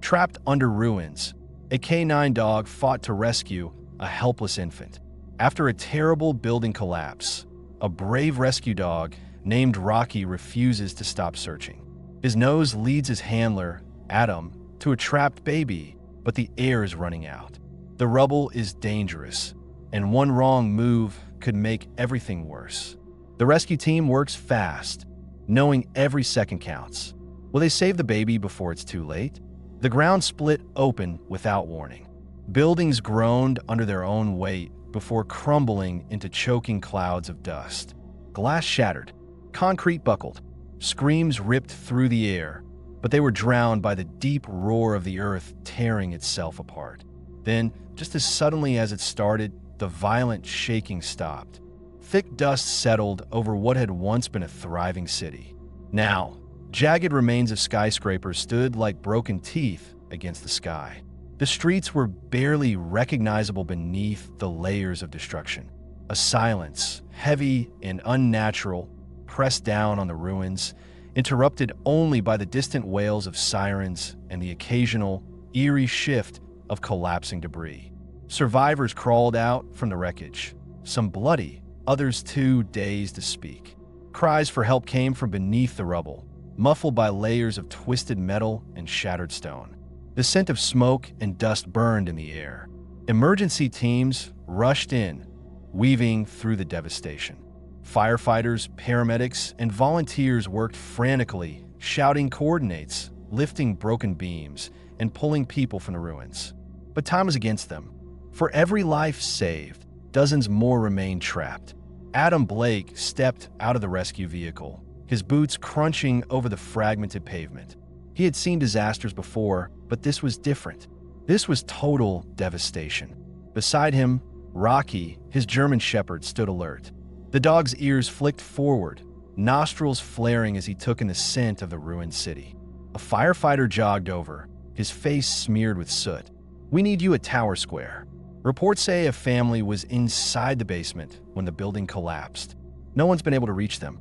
Trapped under ruins, a canine dog fought to rescue a helpless infant. After a terrible building collapse, a brave rescue dog named Rocky refuses to stop searching. His nose leads his handler, Adam, to a trapped baby, but the air is running out. The rubble is dangerous, and one wrong move could make everything worse. The rescue team works fast, knowing every second counts. Will they save the baby before it's too late? The ground split open without warning. Buildings groaned under their own weight before crumbling into choking clouds of dust. Glass shattered, concrete buckled, screams ripped through the air, but they were drowned by the deep roar of the earth tearing itself apart. Then, just as suddenly as it started, the violent shaking stopped. Thick dust settled over what had once been a thriving city. Now, jagged remains of skyscrapers stood like broken teeth against the sky. The streets were barely recognizable beneath the layers of destruction. A silence, heavy and unnatural, pressed down on the ruins, interrupted only by the distant wails of sirens and the occasional, eerie shift of collapsing debris. Survivors crawled out from the wreckage, some bloody, others too dazed to speak. Cries for help came from beneath the rubble, muffled by layers of twisted metal and shattered stone. The scent of smoke and dust burned in the air. Emergency teams rushed in, weaving through the devastation. Firefighters, paramedics, and volunteers worked frantically, shouting coordinates, lifting broken beams, and pulling people from the ruins. But time was against them. For every life saved, dozens more remained trapped. Adam Blake stepped out of the rescue vehicle, his boots crunching over the fragmented pavement. He had seen disasters before, but this was different. This was total devastation. Beside him, Rocky, his German shepherd, stood alert. The dog's ears flicked forward, nostrils flaring as he took in the scent of the ruined city. A firefighter jogged over, his face smeared with soot. "We need you at Tower Square." Reports say a family was inside the basement when the building collapsed. No one's been able to reach them.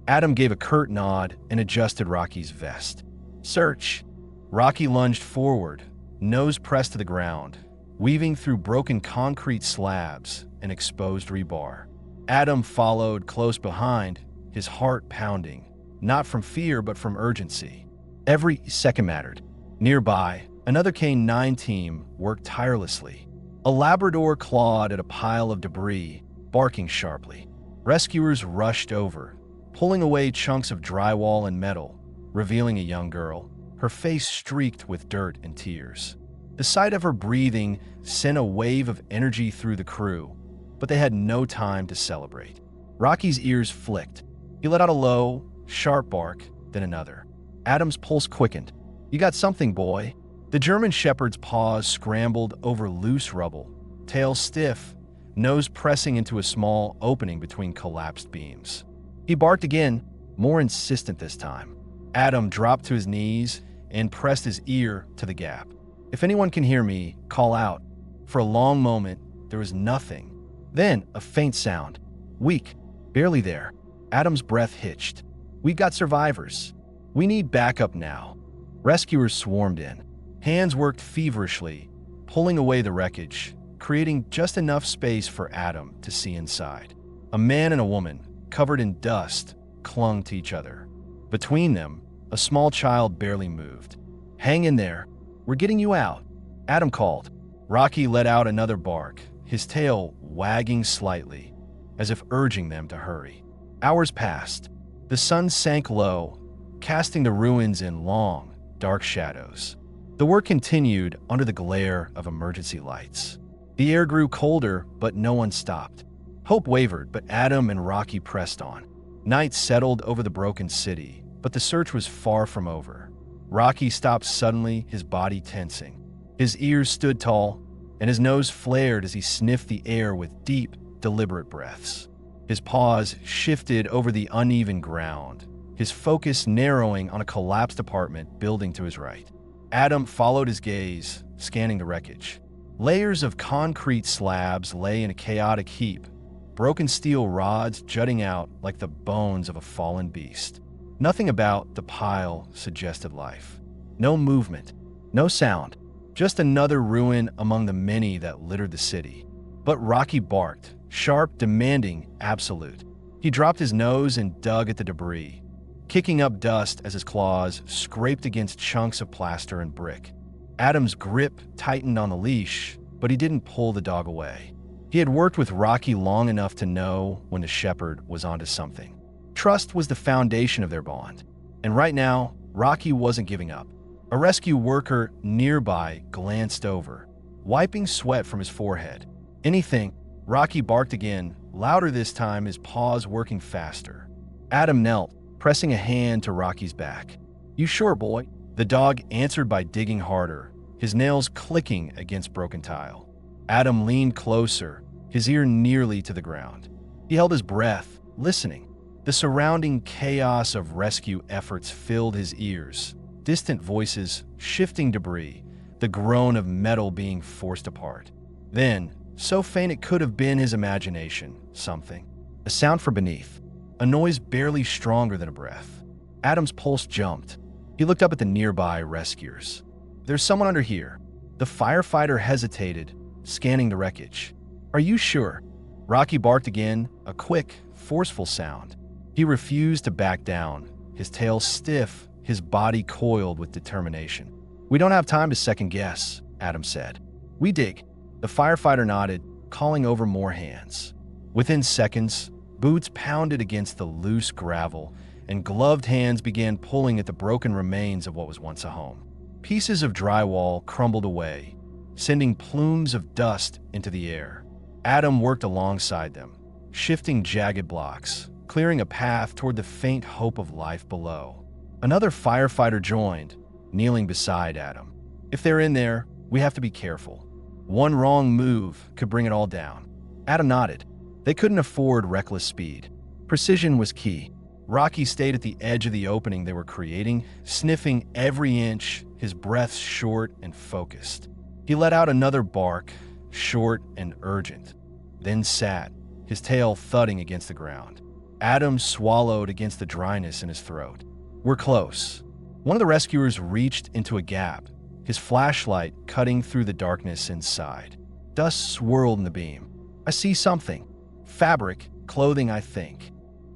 Adam gave a curt nod and adjusted Rocky's vest. "Search." Rocky lunged forward, nose pressed to the ground, weaving through broken concrete slabs and exposed rebar. Adam followed close behind, his heart pounding, not from fear but from urgency. Every second mattered. Nearby, another canine team worked tirelessly. A Labrador clawed at a pile of debris, barking sharply. Rescuers rushed over, pulling away chunks of drywall and metal, revealing a young girl, her face streaked with dirt and tears. The sight of her breathing sent a wave of energy through the crew, but they had no time to celebrate. Rocky's ears flicked. He let out a low, sharp bark, then another. Adam's pulse quickened. "You got something, boy." The German shepherd's paws scrambled over loose rubble, tail stiff, nose pressing into a small opening between collapsed beams. He barked again, more insistent this time. Adam dropped to his knees and pressed his ear to the gap. "If anyone can hear me, call out." For a long moment, there was nothing. Then, a faint sound. Weak, barely there. Adam's breath hitched. "We got survivors. We need backup now." Rescuers swarmed in. Hands worked feverishly, pulling away the wreckage, creating just enough space for Adam to see inside. A man and a woman, covered in dust, clung to each other. Between them, a small child barely moved. "Hang in there. We're getting you out," Adam called. Rocky let out another bark, his tail wagging slightly, as if urging them to hurry. Hours passed. The sun sank low, casting the ruins in long, dark shadows. The work continued under the glare of emergency lights. The air grew colder, but no one stopped. Hope wavered, but Adam and Rocky pressed on. Night settled over the broken city, but the search was far from over. Rocky stopped suddenly, his body tensing. His ears stood tall, and his nose flared as he sniffed the air with deep, deliberate breaths. His paws shifted over the uneven ground, his focus narrowing on a collapsed apartment building to his right. Adam followed his gaze, scanning the wreckage. Layers of concrete slabs lay in a chaotic heap, broken steel rods jutting out like the bones of a fallen beast. Nothing about the pile suggested life. No movement, No sound, just another ruin among the many that littered the city. But Rocky barked, sharp, demanding, absolute. He dropped his nose and dug at the debris, kicking up dust as his claws scraped against chunks of plaster and brick. Adam's grip tightened on the leash, but he didn't pull the dog away. He had worked with Rocky long enough to know when the shepherd was onto something. Trust was the foundation of their bond, and right now, Rocky wasn't giving up. A rescue worker nearby glanced over, wiping sweat from his forehead. Anything, Rocky barked again, louder this time, his paws working faster. Adam knelt, pressing a hand to Rocky's back. "You sure, boy?" The dog answered by digging harder, his nails clicking against broken tile. Adam leaned closer, his ear nearly to the ground. He held his breath, listening. The surrounding chaos of rescue efforts filled his ears. Distant voices, shifting debris, the groan of metal being forced apart. Then, so faint it could have been his imagination, something. A sound from beneath, a noise barely stronger than a breath. Adam's pulse jumped. He looked up at the nearby rescuers. "There's someone under here." The firefighter hesitated, scanning the wreckage. "Are you sure?" Rocky barked again, a quick, forceful sound. He refused to back down, his tail stiff, his body coiled with determination. "We don't have time to second guess," Adam said. "We dig." The firefighter nodded, calling over more hands. Within seconds, boots pounded against the loose gravel, and gloved hands began pulling at the broken remains of what was once a home. Pieces of drywall crumbled away, sending plumes of dust into the air. Adam worked alongside them, shifting jagged blocks, clearing a path toward the faint hope of life below. Another firefighter joined, kneeling beside Adam. "If they're in there, we have to be careful. One wrong move could bring it all down." Adam nodded. They couldn't afford reckless speed. Precision was key. Rocky stayed at the edge of the opening they were creating, sniffing every inch, his breath short and focused. He let out another bark, short and urgent, then sat, his tail thudding against the ground. Adam swallowed against the dryness in his throat. "We're close." One of the rescuers reached into a gap, his flashlight cutting through the darkness inside. Dust swirled in the beam. "I see something. Fabric, clothing, I think."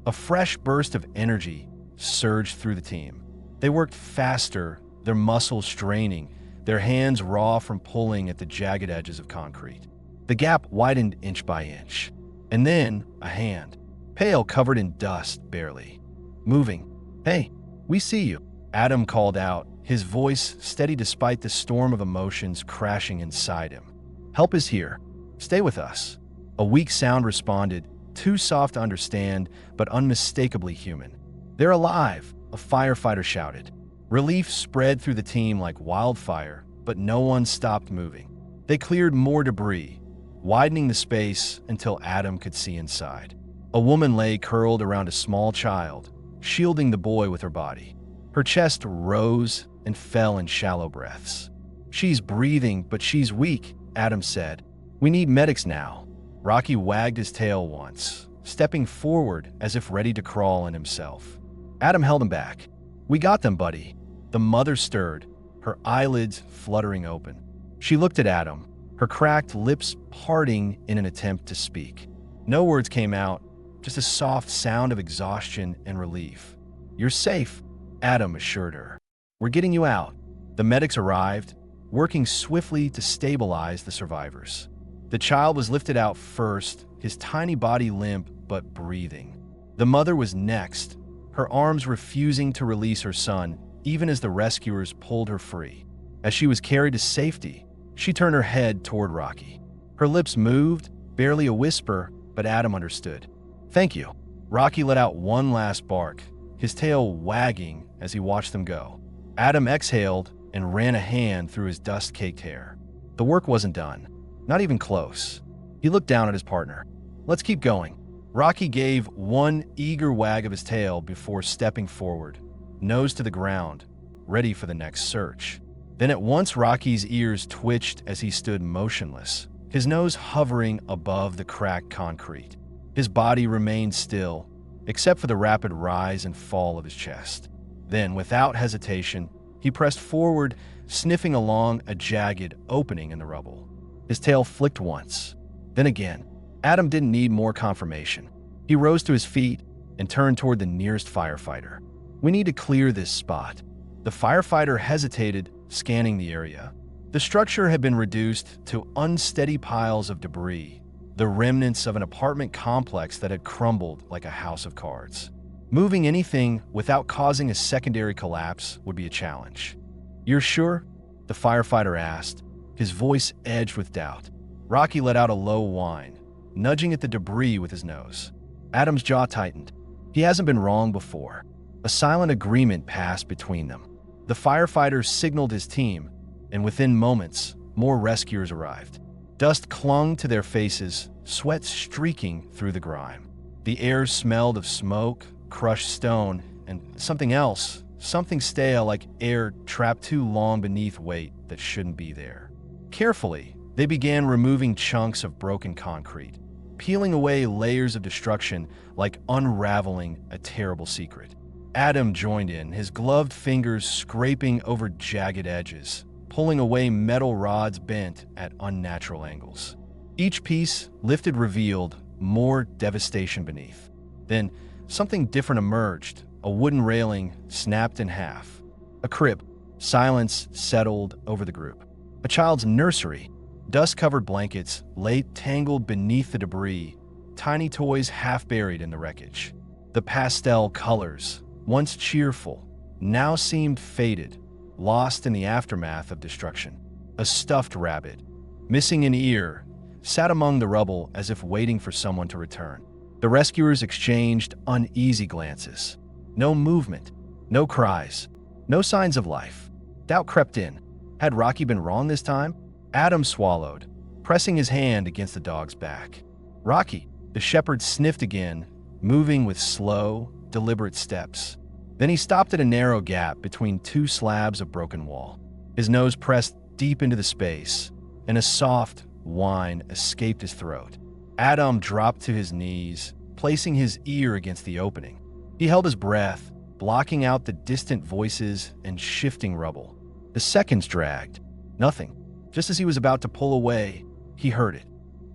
A fresh burst of energy surged through the team. They worked faster, their muscles straining, their hands raw from pulling at the jagged edges of concrete. The gap widened inch by inch. And then a hand, pale, covered in dust, barely moving. "Hey, we see you," Adam called out, his voice steady despite the storm of emotions crashing inside him. "Help is here. Stay with us." A weak sound responded, too soft to understand, but unmistakably human. "They're alive," a firefighter shouted. Relief spread through the team like wildfire, but no one stopped moving. They cleared more debris, widening the space until Adam could see inside. A woman lay curled around a small child, shielding the boy with her body. Her chest rose and fell in shallow breaths. "She's breathing, but she's weak," Adam said. "We need medics now." Rocky wagged his tail once, stepping forward as if ready to crawl in himself. Adam held him back. "We got them, buddy." The mother stirred, her eyelids fluttering open. She looked at Adam, her cracked lips parting in an attempt to speak. No words came out, just a soft sound of exhaustion and relief. "You're safe," Adam assured her. "We're getting you out." The medics arrived, working swiftly to stabilize the survivors. The child was lifted out first, his tiny body limp but breathing. The mother was next, her arms refusing to release her son, even as the rescuers pulled her free. As she was carried to safety, she turned her head toward Rocky. Her lips moved, barely a whisper, but Adam understood. "Thank you." Rocky let out one last bark, his tail wagging as he watched them go. Adam exhaled and ran a hand through his dust-caked hair. The work wasn't done, not even close. He looked down at his partner. "Let's keep going." Rocky gave one eager wag of his tail before stepping forward, nose to the ground, ready for the next search. Then at once Rocky's ears twitched as he stood motionless, his nose hovering above the cracked concrete. His body remained still, except for the rapid rise and fall of his chest. Then, without hesitation, he pressed forward, sniffing along a jagged opening in the rubble. His tail flicked once, then again. Adam didn't need more confirmation. He rose to his feet and turned toward the nearest firefighter. "We need to clear this spot." The firefighter hesitated, scanning the area. The structure had been reduced to unsteady piles of debris, the remnants of an apartment complex that had crumbled like a house of cards. Moving anything without causing a secondary collapse would be a challenge. "You're sure?" the firefighter asked, his voice edged with doubt. Rocky let out a low whine, nudging at the debris with his nose. Adam's jaw tightened. He hasn't been wrong before. A silent agreement passed between them. The firefighter signaled his team, and within moments, more rescuers arrived. Dust clung to their faces, sweat streaking through the grime. The air smelled of smoke, crushed stone, and something else, something stale like air trapped too long beneath weight that shouldn't be there. Carefully, they began removing chunks of broken concrete, peeling away layers of destruction like unraveling a terrible secret. Adam joined in, his gloved fingers scraping over jagged edges, pulling away metal rods bent at unnatural angles. Each piece lifted revealed more devastation beneath. Then, something different emerged. A wooden railing snapped in half. A crib. Silence settled over the group. A child's nursery. Dust-covered blankets lay tangled beneath the debris, tiny toys half buried in the wreckage. The pastel colors, once cheerful, now seemed faded, lost in the aftermath of destruction. A stuffed rabbit, missing an ear, sat among the rubble as if waiting for someone to return. The rescuers exchanged uneasy glances. No movement, no cries, no signs of life. Doubt crept in. Had Rocky been wrong this time? Adam swallowed, pressing his hand against the dog's back. "Rocky," the shepherd sniffed again, moving with slow, deliberate steps. Then he stopped at a narrow gap between two slabs of broken wall. His nose pressed deep into the space, and a soft whine escaped his throat. Adam dropped to his knees, placing his ear against the opening. He held his breath, blocking out the distant voices and shifting rubble. The seconds dragged. Nothing. Just as he was about to pull away, he heard it.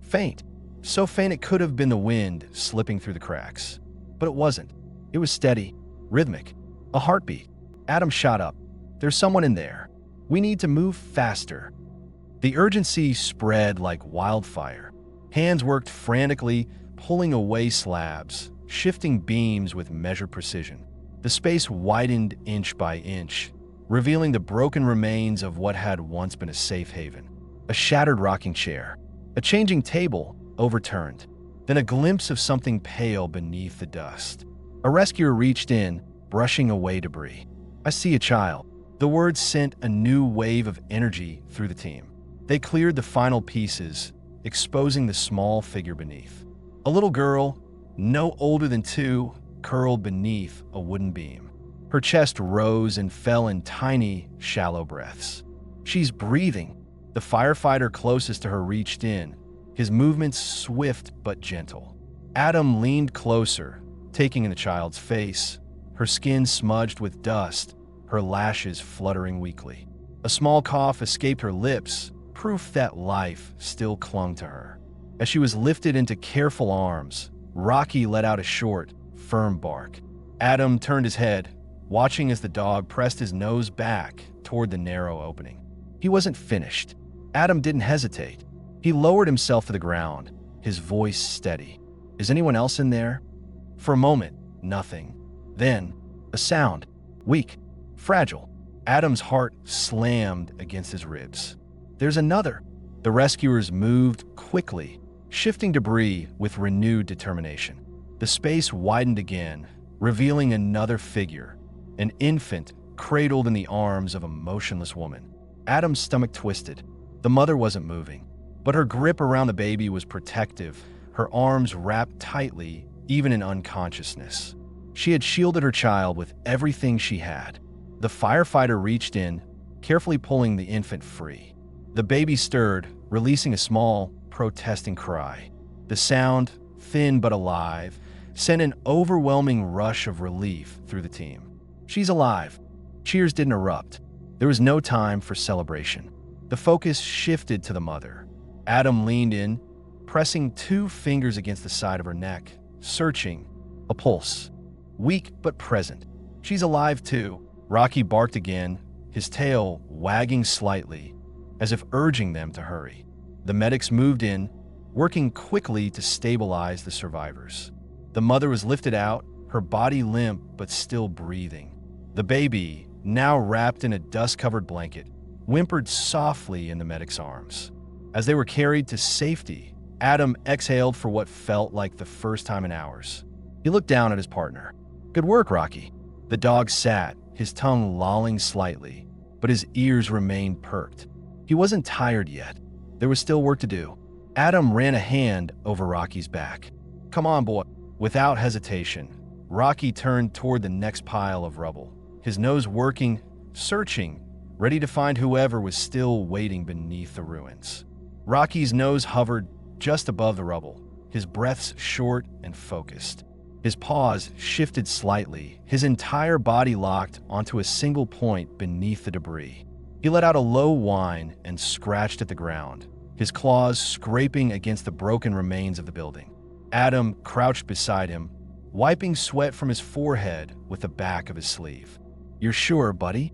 Faint. So faint it could have been the wind slipping through the cracks. But it wasn't. It was steady, rhythmic, a heartbeat. Adam shot up. "There's someone in there. We need to move faster." The urgency spread like wildfire. Hands worked frantically, pulling away slabs, shifting beams with measured precision. The space widened inch by inch, revealing the broken remains of what had once been a safe haven. A shattered rocking chair, a changing table overturned, then a glimpse of something pale beneath the dust. A rescuer reached in, brushing away debris. "I see a child." The words sent a new wave of energy through the team. They cleared the final pieces, exposing the small figure beneath. A little girl, no older than 2, curled beneath a wooden beam. Her chest rose and fell in tiny, shallow breaths. "She's breathing." The firefighter closest to her reached in, his movements swift but gentle. Adam leaned closer, taking in the child's face, her skin smudged with dust, her lashes fluttering weakly. A small cough escaped her lips, proof that life still clung to her. As she was lifted into careful arms, Rocky let out a short, firm bark. Adam turned his head, watching as the dog pressed his nose back toward the narrow opening. He wasn't finished. Adam didn't hesitate. He lowered himself to the ground, his voice steady. "Is anyone else in there?" For a moment, nothing. Then, a sound, weak, fragile. Adam's heart slammed against his ribs. "There's another." The rescuers moved quickly, shifting debris with renewed determination. The space widened again, revealing another figure, an infant cradled in the arms of a motionless woman. Adam's stomach twisted. The mother wasn't moving, but her grip around the baby was protective, her arms wrapped tightly, even in unconsciousness. She had shielded her child with everything she had. The firefighter reached in, carefully pulling the infant free. The baby stirred, releasing a small, protesting cry. The sound, thin but alive, sent an overwhelming rush of relief through the team. "She's alive." Cheers didn't erupt. There was no time for celebration. The focus shifted to the mother. Adam leaned in, pressing 2 fingers against the side of her neck, searching. A pulse. Weak but present. She's alive too. Rocky barked again, his tail wagging slightly, as if urging them to hurry. The medics moved in, working quickly to stabilize the survivors. The mother was lifted out, her body limp but still breathing. The baby, now wrapped in a dust-covered blanket, whimpered softly in the medic's arms. As they were carried to safety, Adam exhaled for what felt like the first time in hours. He looked down at his partner. "Good work, Rocky." The dog sat, his tongue lolling slightly, but his ears remained perked. He wasn't tired yet. There was still work to do. Adam ran a hand over Rocky's back. "Come on, boy." Without hesitation, Rocky turned toward the next pile of rubble, his nose working, searching, ready to find whoever was still waiting beneath the ruins. Rocky's nose hovered just above the rubble, his breaths short and focused. His paws shifted slightly, his entire body locked onto a single point beneath the debris. He let out a low whine and scratched at the ground, his claws scraping against the broken remains of the building. Adam crouched beside him, wiping sweat from his forehead with the back of his sleeve. "You're sure, buddy?"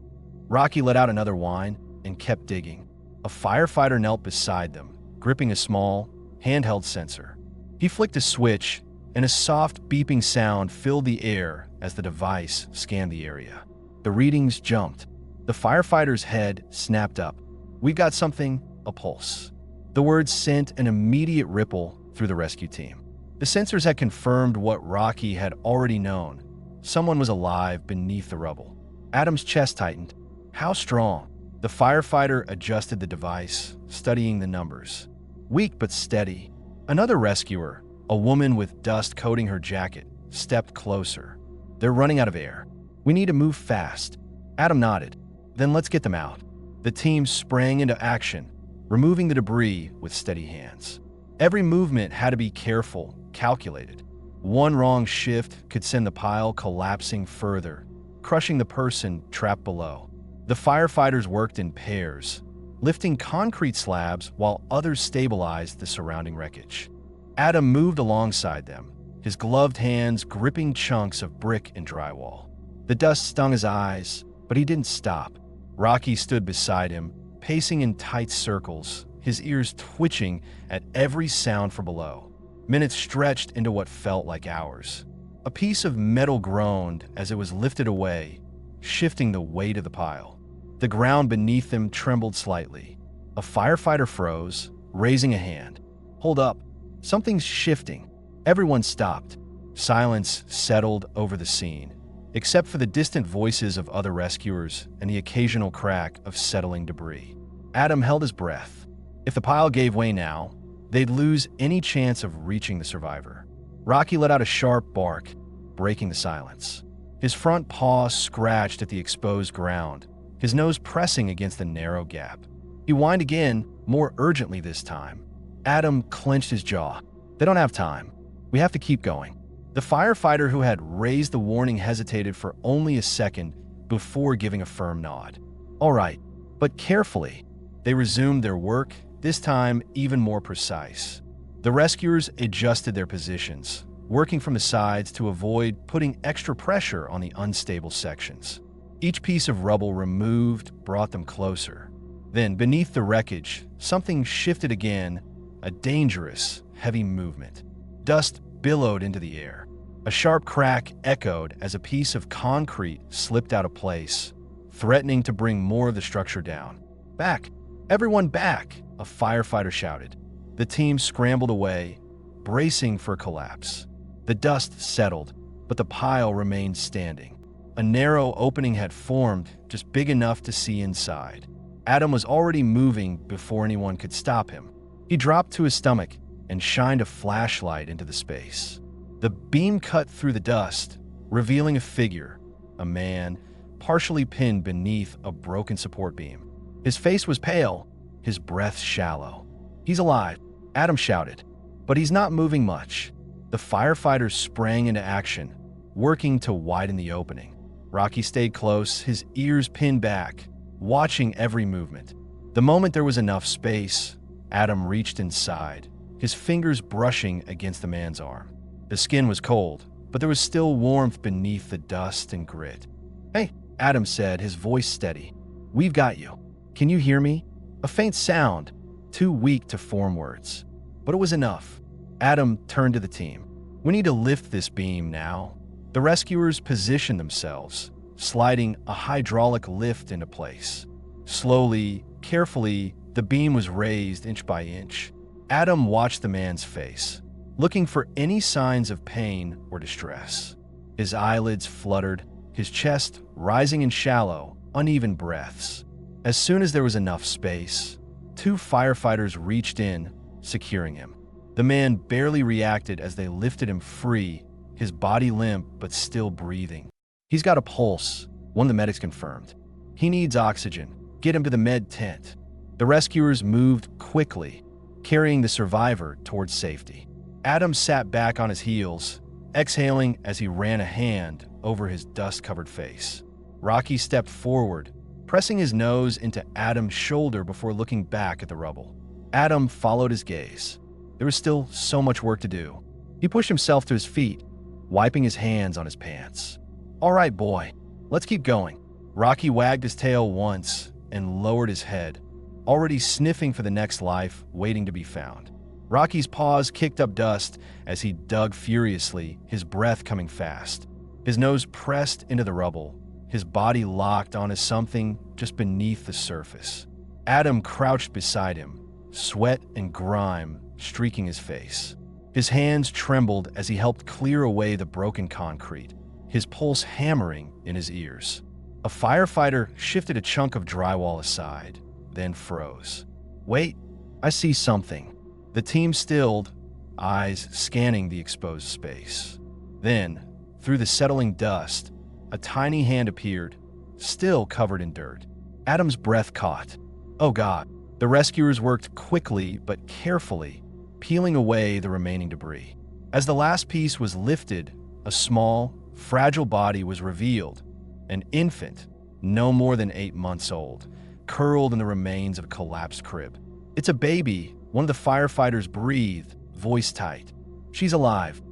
Rocky let out another whine and kept digging. A firefighter knelt beside them, gripping a small, handheld sensor. He flicked a switch, and a soft beeping sound filled the air as the device scanned the area. The readings jumped. The firefighter's head snapped up. "We got something," a pulse. The words sent an immediate ripple through the rescue team. The sensors had confirmed what Rocky had already known. Someone was alive beneath the rubble. Adam's chest tightened. How strong? The firefighter adjusted the device, studying the numbers. Weak but steady. Another rescuer, a woman with dust coating her jacket, stepped closer. "They're running out of air. We need to move fast." Adam nodded. "Then let's get them out." The team sprang into action, removing the debris with steady hands. Every movement had to be careful, calculated. One wrong shift could send the pile collapsing further, crushing the person trapped below. The firefighters worked in pairs, lifting concrete slabs while others stabilized the surrounding wreckage. Adam moved alongside them, his gloved hands gripping chunks of brick and drywall. The dust stung his eyes, but he didn't stop. Rocky stood beside him, pacing in tight circles, his ears twitching at every sound from below. Minutes stretched into what felt like hours. A piece of metal groaned as it was lifted away, shifting the weight of the pile. The ground beneath them trembled slightly. A firefighter froze, raising a hand. "Hold up. Something's shifting." Everyone stopped. Silence settled over the scene, except for the distant voices of other rescuers and the occasional crack of settling debris. Adam held his breath. If the pile gave way now, they'd lose any chance of reaching the survivor. Rocky let out a sharp bark, breaking the silence. His front paw scratched at the exposed ground, his nose pressing against the narrow gap. He whined again, more urgently this time. Adam clenched his jaw. "They don't have time. We have to keep going." The firefighter who had raised the warning hesitated for only a second before giving a firm nod. "All right, but carefully." They resumed their work, this time even more precise. The rescuers adjusted their positions, working from the sides to avoid putting extra pressure on the unstable sections. Each piece of rubble removed brought them closer. Then, beneath the wreckage, something shifted again, a dangerous, heavy movement. Dust billowed into the air. A sharp crack echoed as a piece of concrete slipped out of place, threatening to bring more of the structure down. "Back! Everyone back!" a firefighter shouted. The team scrambled away, bracing for collapse. The dust settled, but the pile remained standing. A narrow opening had formed, just big enough to see inside. Adam was already moving before anyone could stop him. He dropped to his stomach and shined a flashlight into the space. The beam cut through the dust, revealing a figure, a man, partially pinned beneath a broken support beam. His face was pale, his breath shallow. "He's alive," Adam shouted, "but he's not moving much." The firefighters sprang into action, working to widen the opening. Rocky stayed close, his ears pinned back, watching every movement. The moment there was enough space, Adam reached inside, his fingers brushing against the man's arm. The skin was cold, but there was still warmth beneath the dust and grit. "Hey," Adam said, his voice steady. "We've got you. Can you hear me?" A faint sound, too weak to form words. But it was enough. Adam turned to the team. "We need to lift this beam now." The rescuers positioned themselves, sliding a hydraulic lift into place. Slowly, carefully, the beam was raised inch by inch. Adam watched the man's face, looking for any signs of pain or distress. His eyelids fluttered, his chest rising in shallow, uneven breaths. As soon as there was enough space, 2 firefighters reached in, securing him. The man barely reacted as they lifted him free, his body limp but still breathing. "He's got a pulse," one of the medics confirmed. "He needs oxygen. Get him to the med tent." The rescuers moved quickly, carrying the survivor towards safety. Adam sat back on his heels, exhaling as he ran a hand over his dust-covered face. Rocky stepped forward, pressing his nose into Adam's shoulder before looking back at the rubble. Adam followed his gaze. There was still so much work to do. He pushed himself to his feet, wiping his hands on his pants. "All right, boy, let's keep going." Rocky wagged his tail once and lowered his head, already sniffing for the next life waiting to be found. Rocky's paws kicked up dust as he dug furiously, his breath coming fast. His nose pressed into the rubble, his body locked onto something just beneath the surface. Adam crouched beside him, sweat and grime streaking his face. His hands trembled as he helped clear away the broken concrete, his pulse hammering in his ears. A firefighter shifted a chunk of drywall aside, then froze. "Wait, I see something." The team stilled, eyes scanning the exposed space. Then, through the settling dust, a tiny hand appeared, still covered in dirt. Adam's breath caught. "Oh God." The rescuers worked quickly but carefully, peeling away the remaining debris. As the last piece was lifted, a small, fragile body was revealed. An infant, no more than 8 months old, curled in the remains of a collapsed crib. "It's a baby," one of the firefighters breathed, voice tight. "She's alive."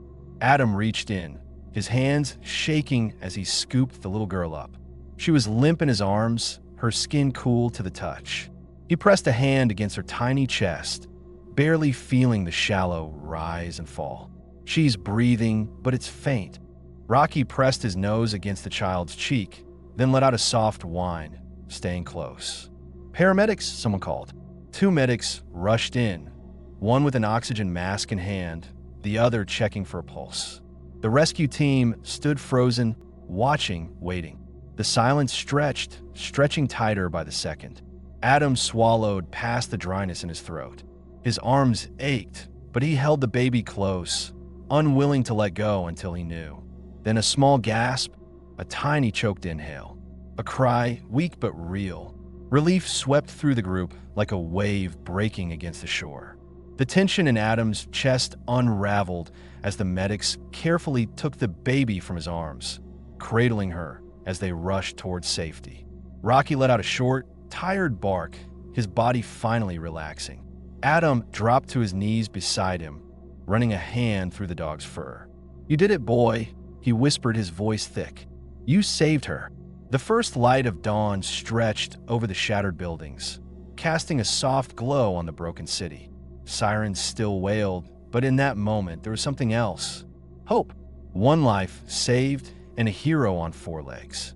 Adam reached in, his hands shaking as he scooped the little girl up. She was limp in his arms, her skin cool to the touch. He pressed a hand against her tiny chest, barely feeling the shallow rise and fall. "She's breathing, but it's faint." Rocky pressed his nose against the child's cheek, then let out a soft whine, staying close. "Paramedics," someone called. 2 medics rushed in, one with an oxygen mask in hand, the other checking for a pulse. The rescue team stood frozen, watching, waiting. The silence stretching tighter by the second. Adam swallowed past the dryness in his throat. His arms ached, but he held the baby close, unwilling to let go until he knew. Then a small gasp, a tiny choked inhale. A cry, weak but real. Relief swept through the group like a wave breaking against the shore. The tension in Adam's chest unraveled as the medics carefully took the baby from his arms, cradling her as they rushed towards safety. Rocky let out a short, tired bark, his body finally relaxing. Adam dropped to his knees beside him, running a hand through the dog's fur. "You did it, boy," he whispered, his voice thick. "You saved her." The first light of dawn stretched over the shattered buildings, casting a soft glow on the broken city. Sirens still wailed, but in that moment there was something else. Hope. One life saved and a hero on 4 legs.